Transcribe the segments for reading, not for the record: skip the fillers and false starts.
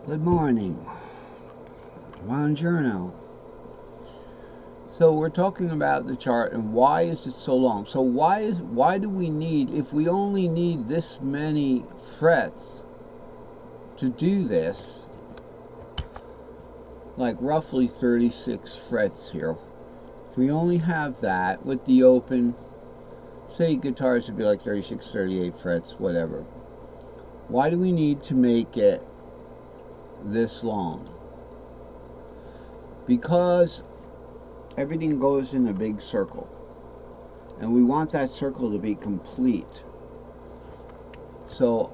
Good morning. Buongiorno. So we're talking about the chart and why is it so long? So why do we need, if we only need this many frets to do this, like roughly 36 frets here. If we only have that with the open, say guitars would be like 36, 38 frets, whatever. Why do we need to make it this long? Because everything goes in a big circle, and we want that circle to be complete. So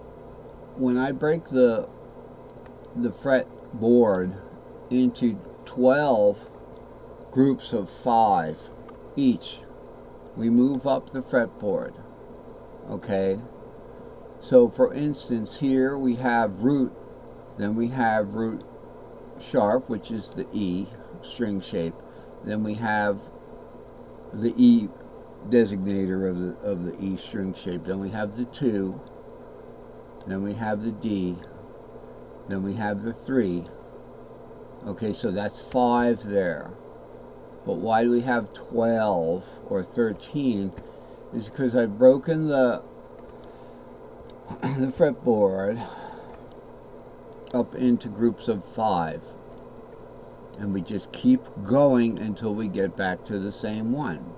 when I break the fretboard into 12 groups of 5 each, we move up the fretboard. Okay, so for instance, here we have root, then we have root sharp, which is the E string shape, then we have the E designator of the E string shape, then we have the 2, then we have the D, then we have the 3. Okay, so that's 5 there. But why do we have 12 or 13? Is because I've broken the fretboard up into groups of 5, and we just keep going until we get back to the same one.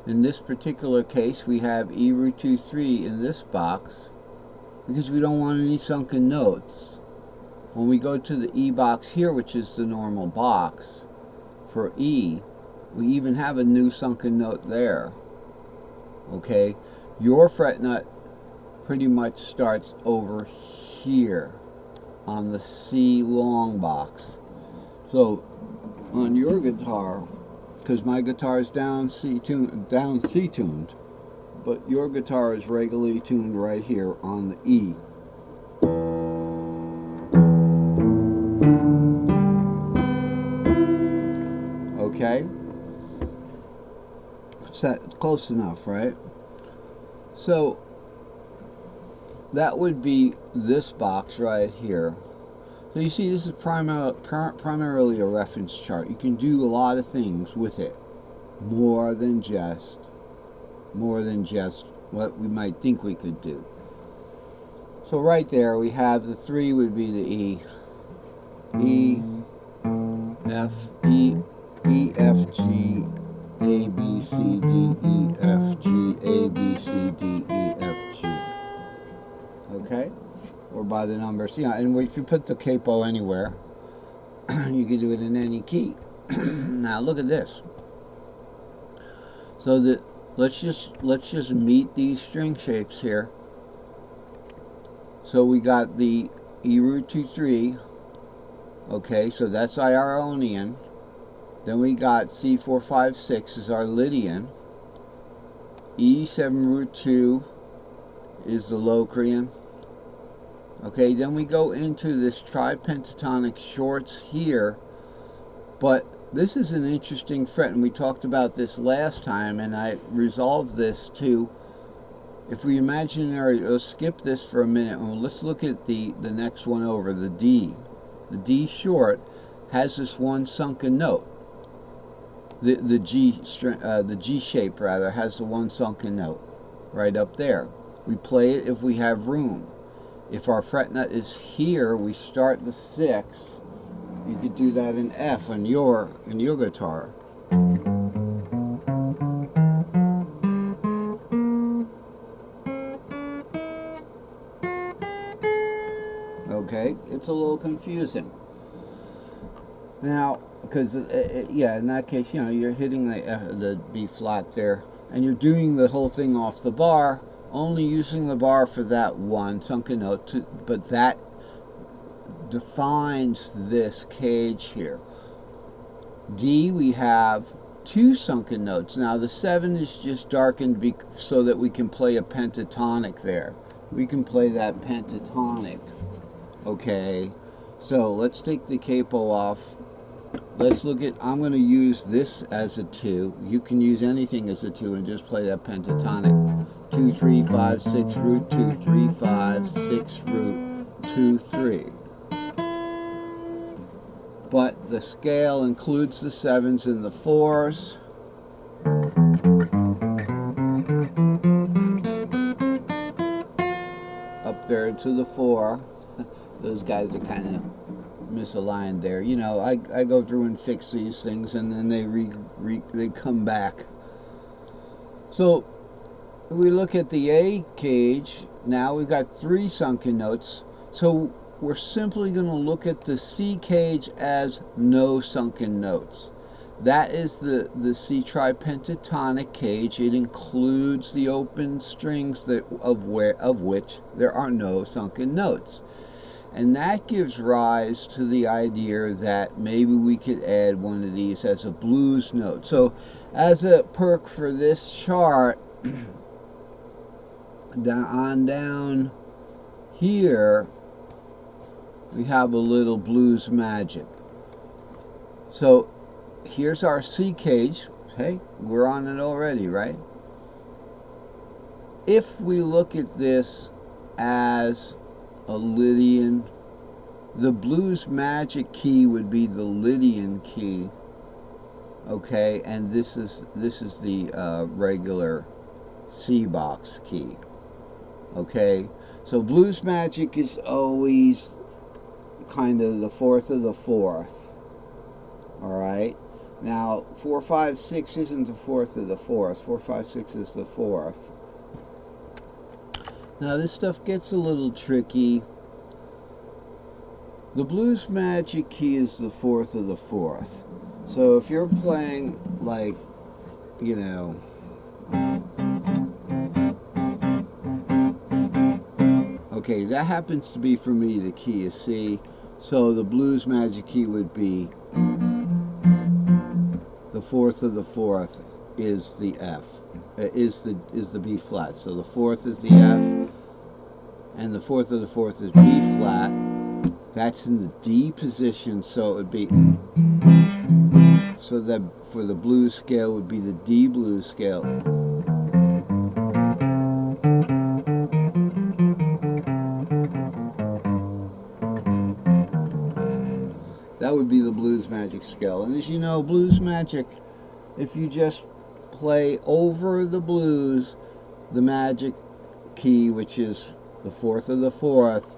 In this particular case, we have E root 2 3 in this box because we don't want any sunken notes. When we go to the E box here, which is the normal box for E, we even have a new sunken note there. Okay, your fret nut pretty much starts over here on the C long box. So on your guitar, because my guitar is down C tuned, but your guitar is regularly tuned right here on the E. Okay, close enough, right? So that would be this box right here. So you see, this is primarily a reference chart. You can do a lot of things with it, more than just what we might think we could do. So right there we have the 3 would be the E, E, F, E, E, F, G, A, B, C, D, E, F, G, A, B, C, D, E, F, G. Okay? Or by the numbers. Yeah, and if you put the capo anywhere, you can do it in any key. Now look at this. So that let's just meet these string shapes here. So we got the E root 2 3. Okay, so that's Ionian. Then we got C4 5 6 is our Lydian. E7 root 2 is the Locrian. Okay, then we go into this tripentatonic shorts here, but this is an interesting fret, and we talked about this last time, and I resolved this too. If we let's skip this for a minute, and let's look at the next one over, the D. The D short has this one sunken note. The G shape rather has the one sunken note right up there. We play it if we have room. If our fret nut is here, we start the 6. You could do that in F in your guitar. Okay, it's a little confusing. Now, because yeah, in that case, you're hitting the B flat there, and you're doing the whole thing off the bar, only using the bar for that one sunken note, but that defines this cage here. D, we have 2 sunken notes. Now the 7 is just darkened so that we can play a pentatonic there. We can play that pentatonic. Okay, so let's take the capo off. Let's look at, I'm going to use this as a 2. You can use anything as a 2 and just play that pentatonic. 2, 3, 5, 6, root 2, 3, 5, 6, root 2, 3. but the scale includes the 7s and the 4s. Up there to the 4. Those guys are kind of misaligned there. You know, I go through and fix these things, and then they come back. So we look at the A cage. Now we've got 3 sunken notes. So we're simply going to look at the C cage as no sunken notes. That is the C tripentatonic cage. It includes the open strings of which there are no sunken notes. And that gives rise to the idea that maybe we could add one of these as a blues note. So as a perk for this chart, down here, we have a little blues magic. So here's our C cage. Hey, we're on it already, right? If we look at this as a Lydian, the blues magic key would be the Lydian key. Okay, and this is the regular C box key. Okay, so blues magic is always kind of the 4th of the 4th. Alright, now 4, 5, 6 isn't the 4th of the 4th. 4, 5, 6 is the 4th. Now this stuff gets a little tricky. The blues magic key is the 4th of the 4th. So if you're playing, like, you know, okay, that happens to be for me the key is C. So the blues magic key would be the 4th of the 4th is the F. Is the B flat. So the 4th is the F, and the 4th of the 4th is B flat. That's in the D position, so it would be, so that for the blues scale would be the D blues scale. That would be the blues magic scale. And as you know, blues magic, if you just play over the blues, the magic key, which is the 4th of the 4th,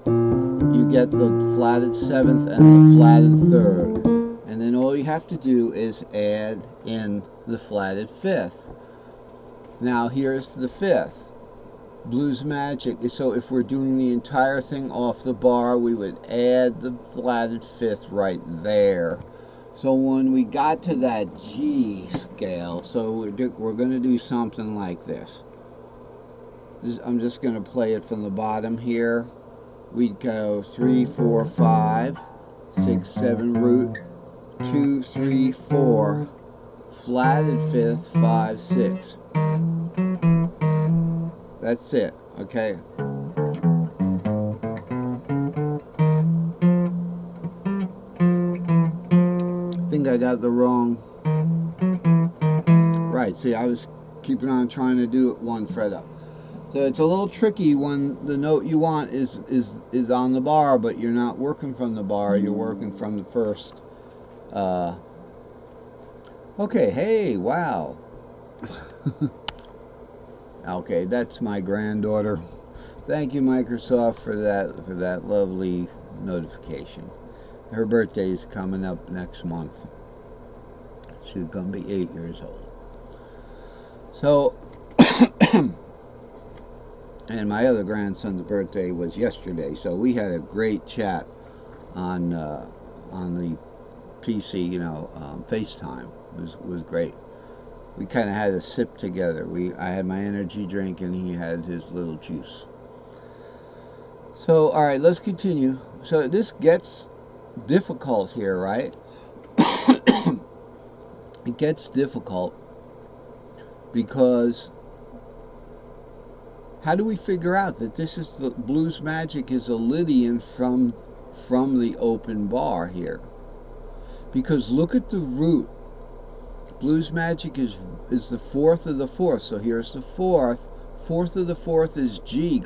you get the flatted 7th and the flatted 3rd. And then all you have to do is add in the flatted 5th. Now here's the 5th. Blues magic. So if we're doing the entire thing off the bar, we would add the flatted 5th right there. So when we got to that G scale, so we're going to do something like this. I'm just going to play it from the bottom here. We'd go 3, 4, 5, 6, 7 root, 2, 3, 4, flatted 5th, 5, 6. That's it, okay? I think I got the wrong. Right, see, I was keeping on trying to do it 1 fret up. So it's a little tricky when the note you want is on the bar, but you're not working from the bar, you're working from the first. Okay, hey, wow. Okay, that's my granddaughter. Thank you, Microsoft, for that lovely notification. Her birthday's coming up next month. She's gonna be 8 years old. So, and my other grandson's birthday was yesterday, so we had a great chat on the PC, you know, FaceTime. It was great. We kind of had a sip together. I had my energy drink and he had his little juice. So, all right, let's continue. So this gets difficult here, right? It gets difficult because how do we figure out that this is the blues magic is a Lydian from the open bar here? Because look at the root. Blues magic is the 4th of the 4th. So here's the 4th. 4th of the 4th is G.